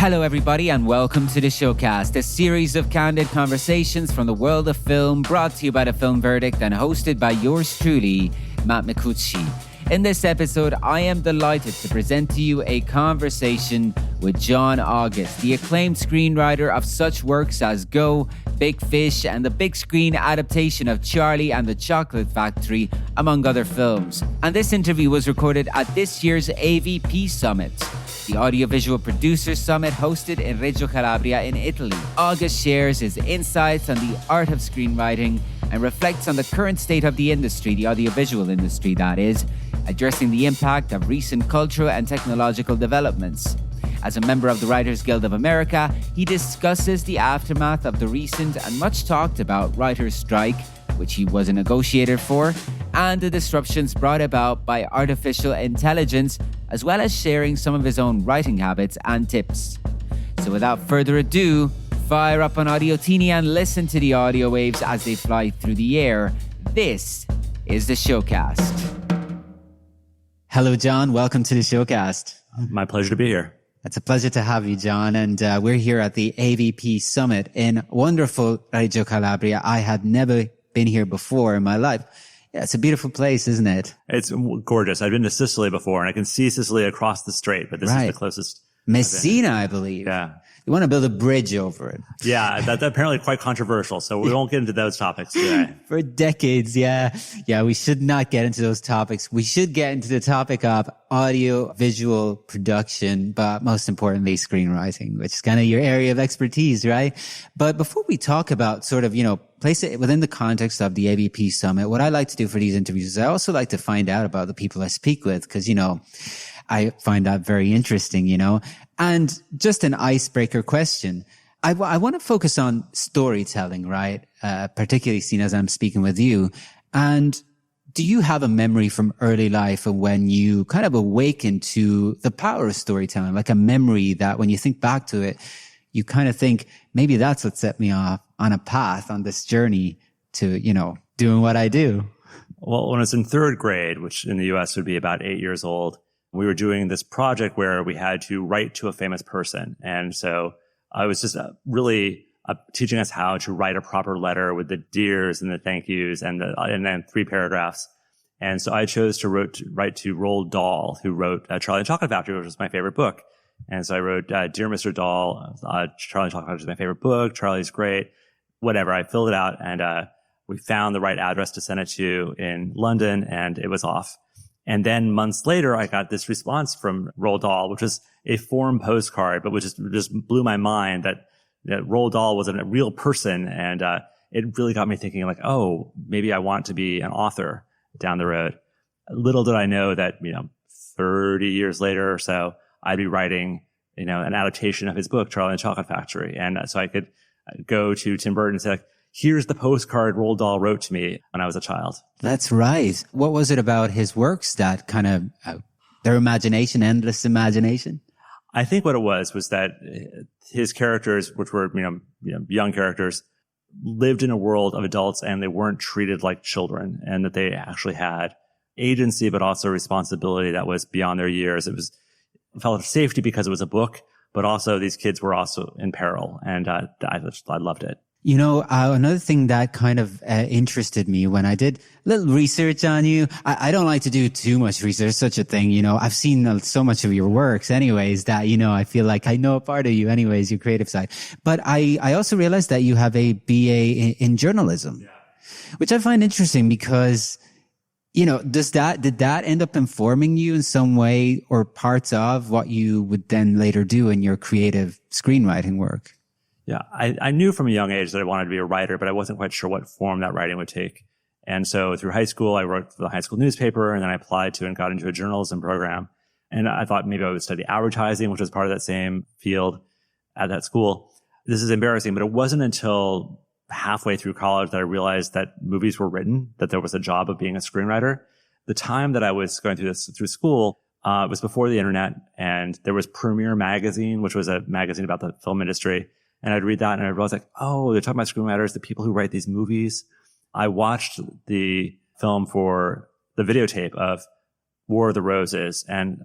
Hello, everybody, and welcome to the Showcast, a series of candid conversations from the world of film, brought to you by The Film Verdict and hosted by yours truly, Matt Micucci. In this episode, I am delighted to present to you a conversation with John August, the acclaimed screenwriter of such works as Go, Big Fish, and the big screen adaptation of Charlie and the Chocolate Factory, among other films. And this interview was recorded at this year's AVP Summit, the Audiovisual Producers Summit hosted in Reggio Calabria in Italy. August shares his insights on the art of screenwriting and reflects on the current state of the industry, the audiovisual industry that is, addressing the impact of recent cultural and technological developments. As a member of the Writers Guild of America, he discusses the aftermath of the recent and much talked about writers' strike, which he was a negotiator for, and the disruptions brought about by artificial intelligence, as well as sharing some of his own writing habits and tips. So without further ado, fire up on Audio Teeny and listen to the audio waves as they fly through the air. This is the Showcast. Hello, John. Welcome to the Showcast. My pleasure to be here. It's a pleasure to have you, John. And we're here at the AVP Summit in wonderful Reggio Calabria. I had never been here before in my life. Yeah, it's a beautiful place, isn't it? It's gorgeous. I've been to Sicily before, and I can see Sicily across the strait, but this is the closest. Messina, I believe. Yeah. You want to build a bridge over it. Yeah, that's apparently quite controversial, so we won't get into those topics today. For decades, yeah. Yeah, we should not get into those topics. We should get into the topic of audio-visual production, but most importantly, screenwriting, which is kind of your area of expertise, right? But before we talk about sort of, place it within the context of the AVP Summit, what I like to do for these interviews is I also like to find out about the people I speak with, because, I find that very interesting, And just an icebreaker question. I want to focus on storytelling, right? Particularly seen as I'm speaking with you. And do you have a memory from early life of when you kind of awakened to the power of storytelling, like a memory that when you think back to it, you kind of think, maybe that's what set me off on a path on this journey to, doing what I do? Well, when I was in third grade, which in the US would be about 8 years old, we were doing this project where we had to write to a famous person. And so I was just really teaching us how to write a proper letter with the dears and the thank yous and then 3 paragraphs. And so I chose to write to Roald Dahl, who wrote Charlie and the Chocolate Factory, which was my favorite book. And so I wrote, Dear Mr. Dahl, Charlie and the Chocolate Factory is my favorite book. Charlie's great. Whatever. I filled it out and we found the right address to send it to in London, and it was off. And then months later, I got this response from Roald Dahl, which was a form postcard, but which just blew my mind that Roald Dahl was a real person. And it really got me thinking like, oh, maybe I want to be an author down the road. Little did I know that, 30 years later or so, I'd be writing, an adaptation of his book, Charlie and the Chocolate Factory. And so I could go to Tim Burton and say, like, here's the postcard Roald Dahl wrote to me when I was a child. That's right. What was it about his works that kind of, their imagination, endless imagination? I think what it was that his characters, which were, young characters, lived in a world of adults and they weren't treated like children, and that they actually had agency, but also responsibility that was beyond their years. It felt of safety because it was a book, but also these kids were also in peril. And I loved it. Another thing that kind of interested me when I did a little research on you, I don't like to do too much research, such a thing, I've seen so much of your works anyways that, I feel like I know a part of you anyways, your creative side. But I also realized that you have a BA in journalism, which I find interesting because, did that end up informing you in some way or parts of what you would then later do in your creative screenwriting work? Yeah, I knew from a young age that I wanted to be a writer, but I wasn't quite sure what form that writing would take. And so through high school, I wrote for the high school newspaper, and then I applied to and got into a journalism program. And I thought maybe I would study advertising, which was part of that same field at that school. This is embarrassing, but it wasn't until halfway through college that I realized that movies were written, that there was a job of being a screenwriter. The time that I was going through school was before the internet, and there was Premiere Magazine, which was a magazine about the film industry. And I'd read that and I'd realize like, oh, they're talking about screenwriters, the people who write these movies. I watched the film for the videotape of War of the Roses, and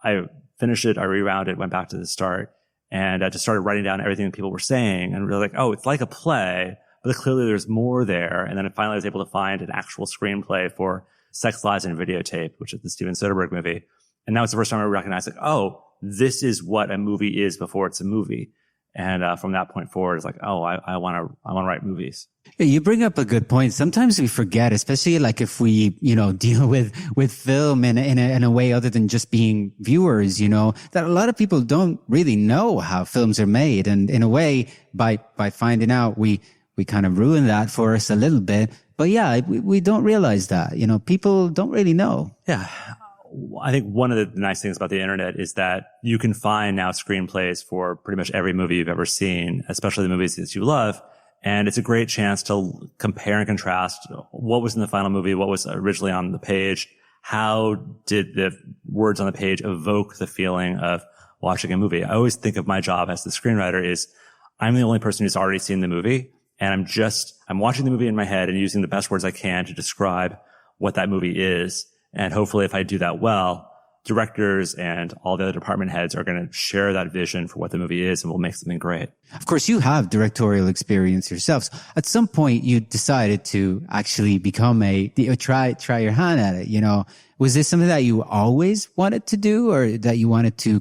I finished it, I rewound it, went back to the start, and I just started writing down everything that people were saying and really like, oh, it's like a play, but clearly there's more there. And then finally I was able to find an actual screenplay for Sex, Lies, and Videotape, which is the Steven Soderbergh movie. And that was the first time I recognized like, oh, this is what a movie is before it's a movie. And from that point forward, it's like, oh, I want to write movies. Yeah, you bring up a good point. Sometimes we forget, especially like if we, deal with film in a way other than just being viewers, that a lot of people don't really know how films are made. And in a way, by finding out, we kind of ruin that for us a little bit. But yeah, we don't realize that, people don't really know. Yeah. I think one of the nice things about the internet is that you can find now screenplays for pretty much every movie you've ever seen, especially the movies that you love. And it's a great chance to compare and contrast what was in the final movie, what was originally on the page. How did the words on the page evoke the feeling of watching a movie? I always think of my job as the screenwriter is I'm the only person who's already seen the movie. And I'm watching the movie in my head and using the best words I can to describe what that movie is. And hopefully if I do that well, directors and all the other department heads are going to share that vision for what the movie is and will make something great. Of course, you have directorial experience yourselves. At some point, you decided to actually become try your hand at it, Was this something that you always wanted to do, or that you wanted to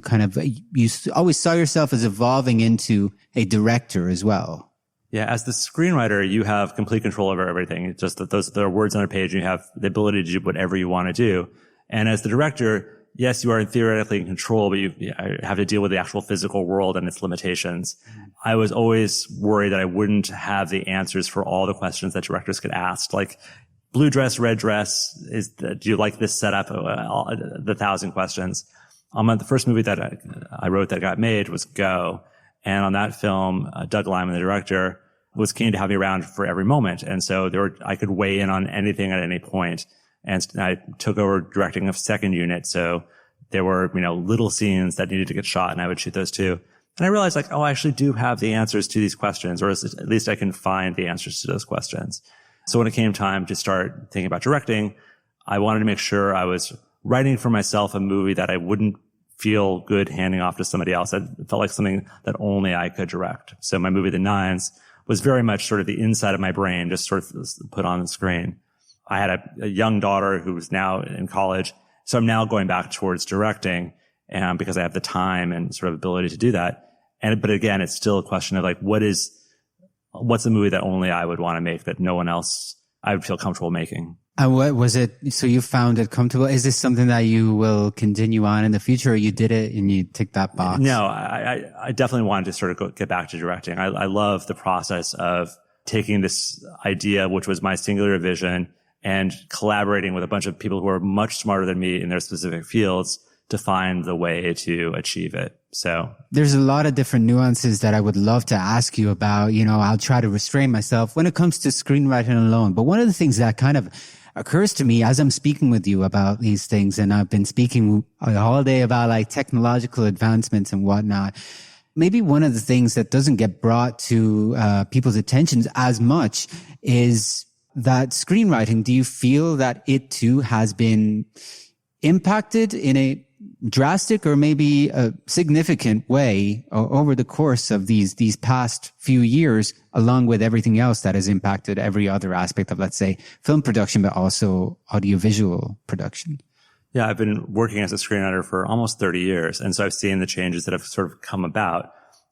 you always saw yourself as evolving into a director as well? Yeah, as the screenwriter, you have complete control over everything. It's just that there are words on a page and you have the ability to do whatever you want to do. And as the director, yes, you are theoretically in control, but you have to deal with the actual physical world and its limitations. I was always worried that I wouldn't have the answers for all the questions that directors get asked. Like, blue dress, red dress, do you like this setup? The 1,000 questions. The first movie that I wrote that got made was Go. And on that film, Doug Liman, the director, was keen to have me around for every moment. And so I could weigh in on anything at any point. And I took over directing a second unit. So there were, little scenes that needed to get shot and I would shoot those too. And I realized like, I actually do have the answers to these questions, or at least I can find the answers to those questions. So when it came time to start thinking about directing, I wanted to make sure I was writing for myself a movie that I wouldn't feel good handing off to somebody else. It felt like something that only I could direct. So my movie, The Nines, was very much sort of the inside of my brain, just sort of put on the screen. I had a young daughter who was now in college. So I'm now going back towards directing, because I have the time and sort of ability to do that. But again, it's still a question of like, what's a movie that only I would want to make that no one else I would feel comfortable making? And what was it? So you found it comfortable. Is this something that you will continue on in the future, or you did it and you ticked that box? No, I definitely wanted to sort of get back to directing. I love the process of taking this idea, which was my singular vision, and collaborating with a bunch of people who are much smarter than me in their specific fields to find the way to achieve it. So there's a lot of different nuances that I would love to ask you about. I'll try to restrain myself when it comes to screenwriting alone. But one of the things that kind of occurs to me as I'm speaking with you about these things, and I've been speaking all day about like technological advancements and whatnot, maybe one of the things that doesn't get brought to people's attentions as much is that screenwriting. Do you feel that it too has been impacted in a drastic or maybe a significant way over the course of these past few years, along with everything else that has impacted every other aspect of, let's say, film production, but also audiovisual production? Yeah, I've been working as a screenwriter for almost 30 years. And so I've seen the changes that have sort of come about.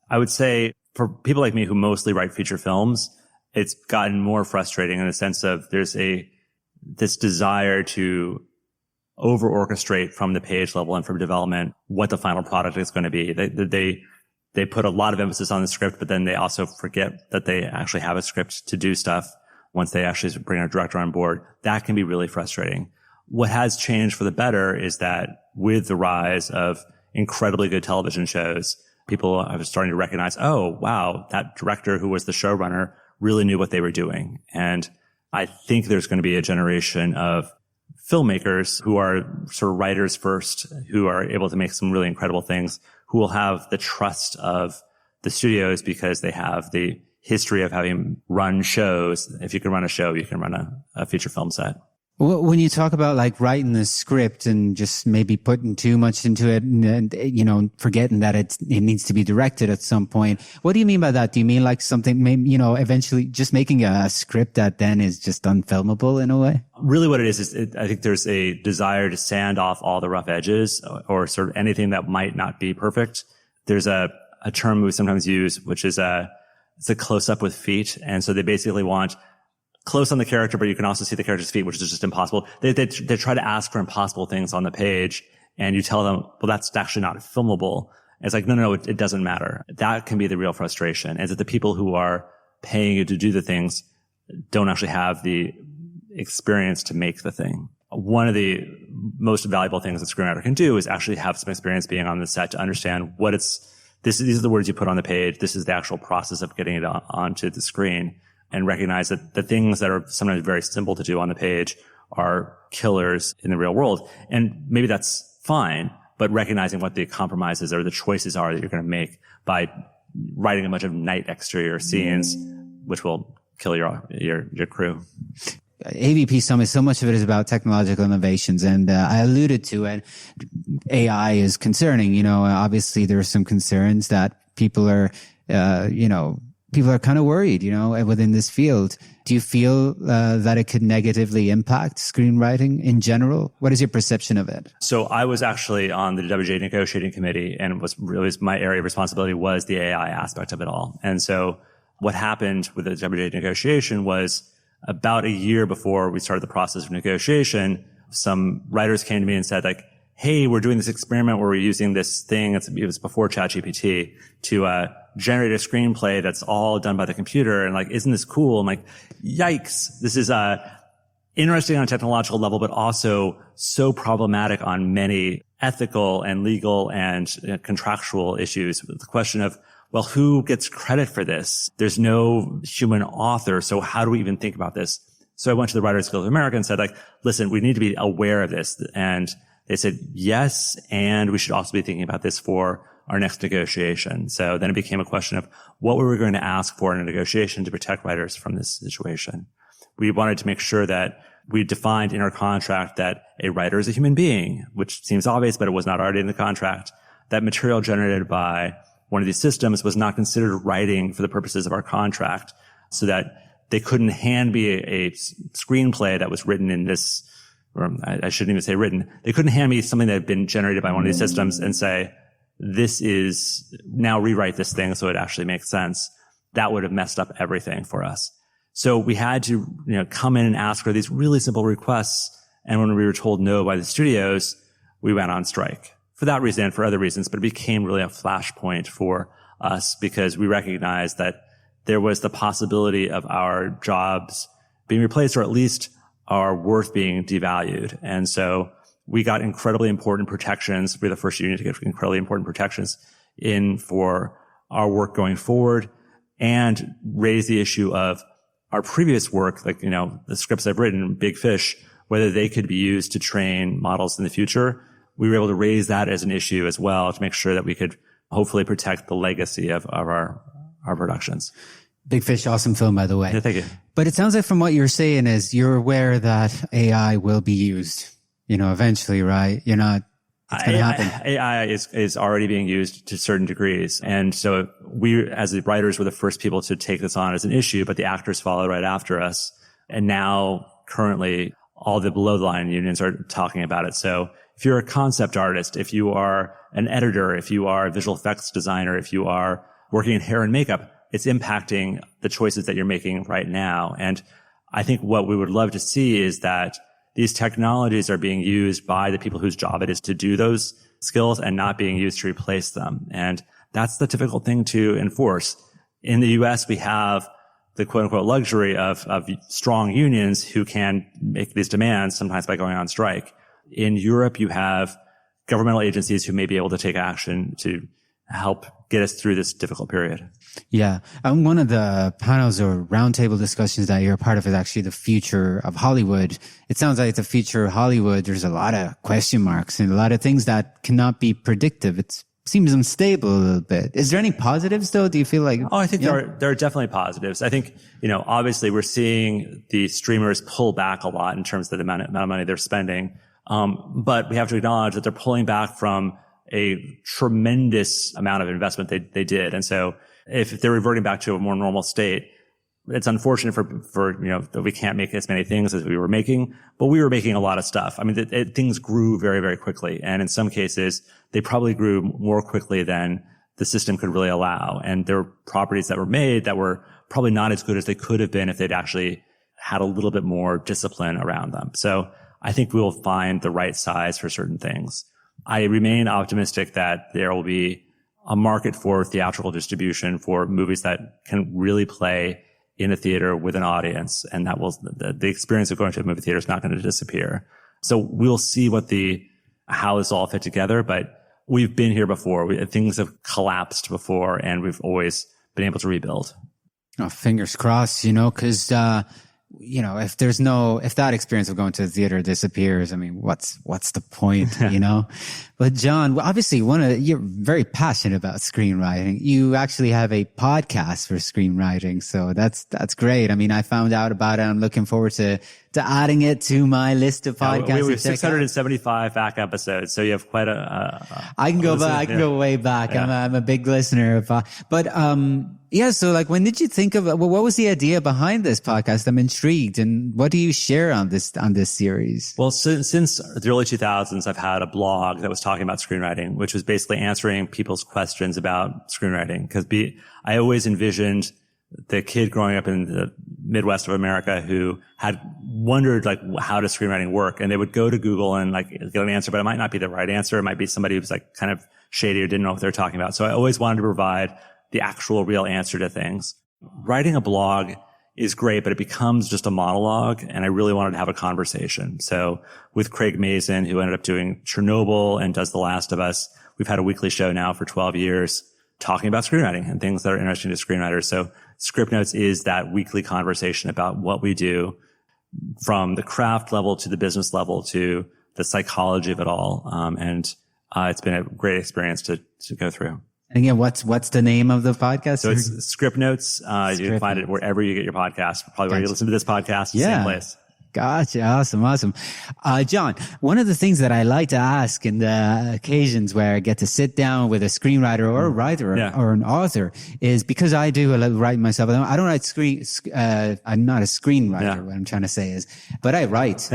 I would say for people like me who mostly write feature films, it's gotten more frustrating in the sense of there's this desire to over orchestrate from the page level and from development what the final product is going to be. They put a lot of emphasis on the script, but then they also forget that they actually have a script to do stuff once they actually bring a director on board. That can be really frustrating. What has changed for the better is that with the rise of incredibly good television shows, people are starting to recognize, oh, wow, that director who was the showrunner really knew what they were doing. And I think there's going to be a generation of filmmakers who are sort of writers first, who are able to make some really incredible things, who will have the trust of the studios because they have the history of having run shows. If you can run a show, you can run a feature film set. When you talk about like writing a script and just maybe putting too much into it and you know, forgetting that it needs to be directed at some point, what do you mean by that? Do you mean like something, maybe, you know, eventually just making a script that then is just unfilmable in a way? Really what it is I think there's a desire to sand off all the rough edges or sort of anything that might not be perfect. There's a term we sometimes use, which is it's a close up with feet. And so they basically want close on the character, but you can also see the character's feet, which is just impossible. They try to ask for impossible things on the page, and you tell them, well, that's actually not filmable. And it's like, no, it doesn't matter. That can be the real frustration, is that the people who are paying you to do the things don't actually have the experience to make the thing. One of the most valuable things a screenwriter can do is actually have some experience being on the set to understand these are the words you put on the page. This is the actual process of getting it onto the screen, and recognize that the things that are sometimes very simple to do on the page are killers in the real world. And maybe that's fine, but recognizing what the compromises or the choices are that you're going to make by writing a bunch of night exterior scenes, which will kill your crew. AVP Summit, so much of it is about technological innovations, and I alluded to it. AI is concerning. You know, obviously there are some concerns that people are kind of worried, you know, within this field. Do you feel that it could negatively impact screenwriting in general? What is your perception of it? So I was actually on the WGA negotiating committee, and my area of responsibility was the AI aspect of it all. And so what happened with the WGA negotiation was, about a year before we started the process of negotiation, some writers came to me and said, like, hey, we're doing this experiment where we're using this thing, it was before ChatGPT, to generate a screenplay that's all done by the computer. And like, isn't this cool? I'm like, yikes. This is interesting on a technological level, but also so problematic on many ethical and legal and contractual issues. The question of, well, who gets credit for this? There's no human author, so how do we even think about this? So I went to the Writers Guild of America and said, like, listen, we need to be aware of this. And they said, yes, and we should also be thinking about this for our next negotiation. So then it became a question of what were we going to ask for in a negotiation to protect writers from this situation. We wanted to make sure that we defined in our contract that a writer is a human being, which seems obvious, but it was not already in the contract. That material generated by one of these systems was not considered writing for the purposes of our contract, so that they couldn't hand me a screenplay that was written in this, or I shouldn't even say written. They couldn't hand me something that had been generated by one of these systems and say, this is, now rewrite this thing so it actually makes sense. That would have messed up everything for us. So we had to, come in and ask for these really simple requests. And when we were told no by the studios, we went on strike. For that reason and for other reasons, but it became really a flashpoint for us because we recognized that there was the possibility of our jobs being replaced, or at least our worth being devalued. And so we got incredibly important protections. We're the first union to get incredibly important protections in for our work going forward, and raise the issue of our previous work, like, the scripts I've written, Big Fish, whether they could be used to train models in the future. We were able to raise that as an issue as well to make sure that we could hopefully protect the legacy of our productions. Big Fish, awesome film, by the way. Yeah, thank you. But it sounds like from what you're saying is you're aware that AI will be used, eventually, right? You're not, it's going to happen. AI is already being used to certain degrees. And so we, as the writers, were the first people to take this on as an issue, but the actors followed right after us. And now currently all the below the line unions are talking about it. So if you're a concept artist, if you are an editor, if you are a visual effects designer, if you are working in hair and makeup, it's impacting the choices that you're making right now. And I think what we would love to see is that these technologies are being used by the people whose job it is to do those skills and not being used to replace them. And that's the difficult thing to enforce. In the US, we have the quote unquote luxury of strong unions who can make these demands, sometimes by going on strike. In Europe, you have governmental agencies who may be able to take action to help get us through this difficult period. Yeah. And one of the panels or roundtable discussions that you're a part of is actually the future of Hollywood. It sounds like the future of Hollywood, there's a lot of question marks and a lot of things that cannot be predictive. It's seems unstable a little bit. Is there any positives though? Do you feel like? Oh, I think there are definitely positives. I think, obviously we're seeing the streamers pull back a lot in terms of the amount of money they're spending. But we have to acknowledge that they're pulling back from a tremendous amount of investment they did. And so if they're reverting back to a more normal state, it's unfortunate for that we can't make as many things as we were making, but we were making a lot of stuff. I mean, things grew very, very quickly. And in some cases, they probably grew more quickly than the system could really allow. And there were properties that were made that were probably not as good as they could have been if they'd actually had a little bit more discipline around them. So I think we will find the right size for certain things. I remain optimistic that there will be a market for theatrical distribution for movies that can really play in a theater with an audience, and that will the experience of going to a movie theater is not going to disappear. So we'll see how this all fit together, but we've been here before. Things have collapsed before, and we've always been able to rebuild. Oh, fingers crossed, because if that experience of going to the theater disappears, I mean, what's the point, But John, obviously you're very passionate about screenwriting. You actually have a podcast for screenwriting. So that's great. I mean, I found out about it. I'm looking forward to adding it to my list of podcasts. We have 675 back episodes. So you have quite I can go back. I can go way back. Yeah. I'm a big listener of, so like, when did you think of, what was the idea behind this podcast? I'm intrigued. And what do you share on this series? Well, since the early 2000s, I've had a blog that was talking about screenwriting, which was basically answering people's questions about screenwriting. Cause I always envisioned the kid growing up in the Midwest of America who had wondered, like, how does screenwriting work? And they would go to Google and like get an answer, but it might not be the right answer. It might be somebody who was like kind of shady or didn't know what they were talking about. So I always wanted to provide the actual real answer to things. Writing a blog is great, but it becomes just a monologue, and I really wanted to have a conversation. So with Craig Mazin, who ended up doing Chernobyl and does The Last of Us, we've had a weekly show now for 12 years talking about screenwriting and things that are interesting to screenwriters. So Script Notes is that weekly conversation about what we do, from the craft level to the business level to the psychology of it all. It's been a great experience to go through. And again, what's the name of the podcast? So it's Script Notes. You can find it wherever you get your podcast. Probably where you listen to this podcast, same place. Gotcha. Awesome. John, one of the things that I like to ask in the occasions where I get to sit down with a screenwriter or a writer or an author is, because I do a little writing myself. I don't write I'm not a screenwriter. What I'm trying to say is, but I write,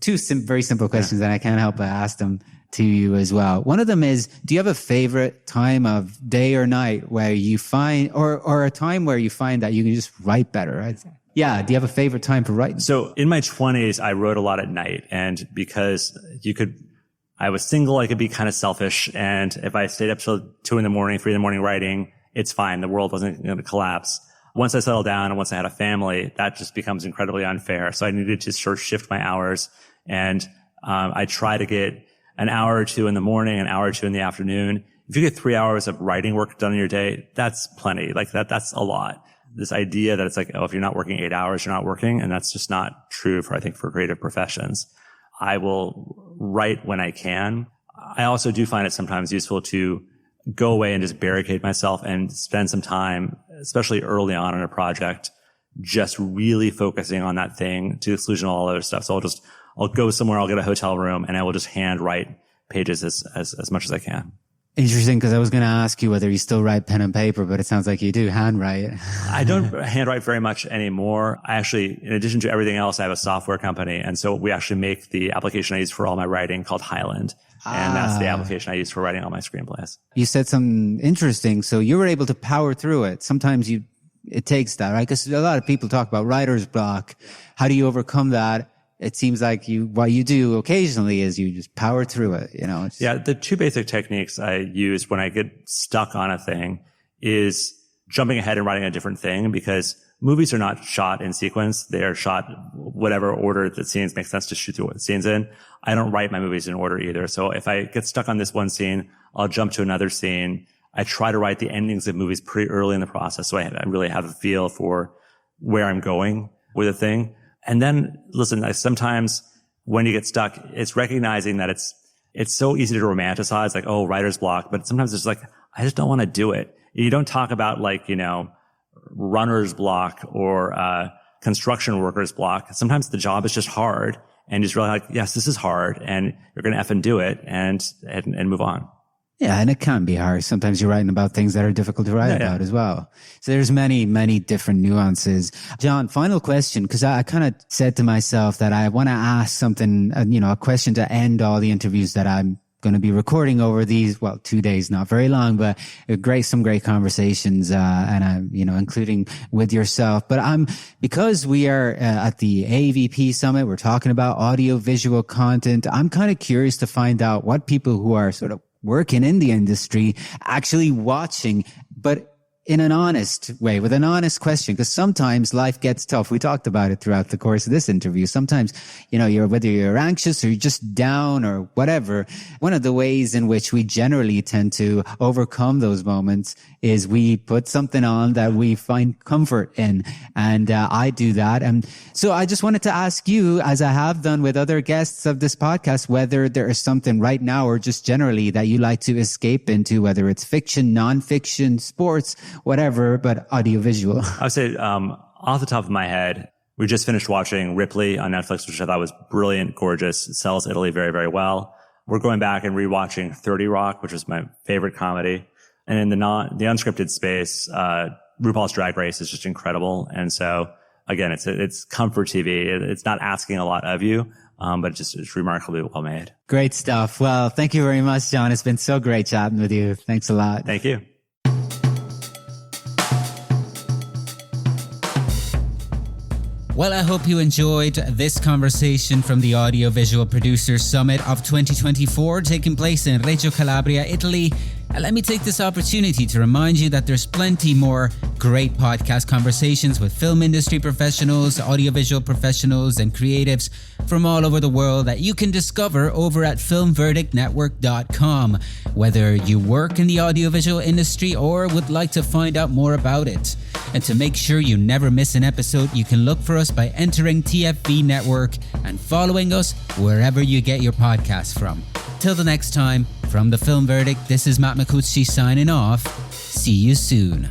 two very simple questions, and I can't help but ask them to you as well. One of them is, do you have a favorite time of day or night where you find, or a time where you find that you can just write better? Right? Yeah. Do you have a favorite time for writing? So in my 20s, I wrote a lot at night, and because I was single, I could be kind of selfish. And if I stayed up till 2 a.m, 3 a.m. writing, it's fine. The world wasn't going to collapse. Once I settled down and once I had a family, that just becomes incredibly unfair. So I needed to sort of shift my hours, and I try to get an hour or two in the morning, an hour or two in the afternoon. If you get 3 hours of writing work done in your day, that's plenty. Like that's a lot. This idea that it's like, if you're not working 8 hours, you're not working. And that's just not true for creative professions. I will write when I can. I also do find it sometimes useful to go away and just barricade myself and spend some time, especially early on in a project, just really focusing on that thing to the exclusion of all other stuff. So I'll go somewhere, I'll get a hotel room, and I will just hand write pages as much as I can. Interesting, because I was going to ask you whether you still write pen and paper, but it sounds like you do handwrite. I don't handwrite very much anymore. I actually, in addition to everything else, I have a software company. And so we actually make the application I use for all my writing called Highland. And that's the application I use for writing all my screenplays. You said something interesting. So you were able to power through it. Sometimes it takes that, right? Because a lot of people talk about writer's block. How do you overcome that? It seems like what you do occasionally is you just power through it, Yeah, the two basic techniques I use when I get stuck on a thing is jumping ahead and writing a different thing, because movies are not shot in sequence. They are shot whatever order the scenes make sense to shoot the scenes in. I don't write my movies in order either. So if I get stuck on this one scene, I'll jump to another scene. I try to write the endings of movies pretty early in the process, so I really have a feel for where I'm going with a thing. And then, listen, sometimes when you get stuck, it's recognizing that it's so easy to romanticize, like, oh, writer's block. But sometimes it's like, I just don't want to do it. You don't talk about like, runner's block or construction worker's block. Sometimes the job is just hard and you just realize like, yes, this is hard and you're going to effing do it and move on. Yeah, and it can be hard. Sometimes you're writing about things that are difficult to write about as well. So there's many, many different nuances. John, final question, because I kind of said to myself that I want to ask something, a question to end all the interviews that I'm going to be recording over these, 2 days, not very long, but some great conversations, including with yourself. But because we are at the AVP Summit, we're talking about audiovisual content. I'm kind of curious to find out what people who are sort of working in the industry actually watching, but in an honest way, with an honest question, because sometimes life gets tough. We talked about it throughout the course of this interview. Sometimes, whether you're anxious or you're just down or whatever, one of the ways in which we generally tend to overcome those moments is we put something on that we find comfort in. And I do that. And so I just wanted to ask you, as I have done with other guests of this podcast, whether there is something right now or just generally that you like to escape into, whether it's fiction, nonfiction, sports, whatever, but audiovisual. I would say, off the top of my head, we just finished watching Ripley on Netflix, which I thought was brilliant, gorgeous. It sells Italy very, very well. We're going back and rewatching 30 Rock, which was my favorite comedy. And in the unscripted space, RuPaul's Drag Race is just incredible. And so again, it's comfort TV. It's not asking a lot of you. But it's remarkably well made. Great stuff. Well, thank you very much, John. It's been so great chatting with you. Thanks a lot. Thank you. Well, I hope you enjoyed this conversation from the Audiovisual Producers Summit of 2024 taking place in Reggio Calabria, Italy. And let me take this opportunity to remind you that there's plenty more great podcast conversations with film industry professionals, audiovisual professionals, and creatives from all over the world that you can discover over at filmverdictnetwork.com, whether you work in the audiovisual industry or would like to find out more about it. And to make sure you never miss an episode, you can look for us by entering TFV Network and following us wherever you get your podcasts from. Till the next time, from The Film Verdict, this is Matt Micucci signing off. See you soon.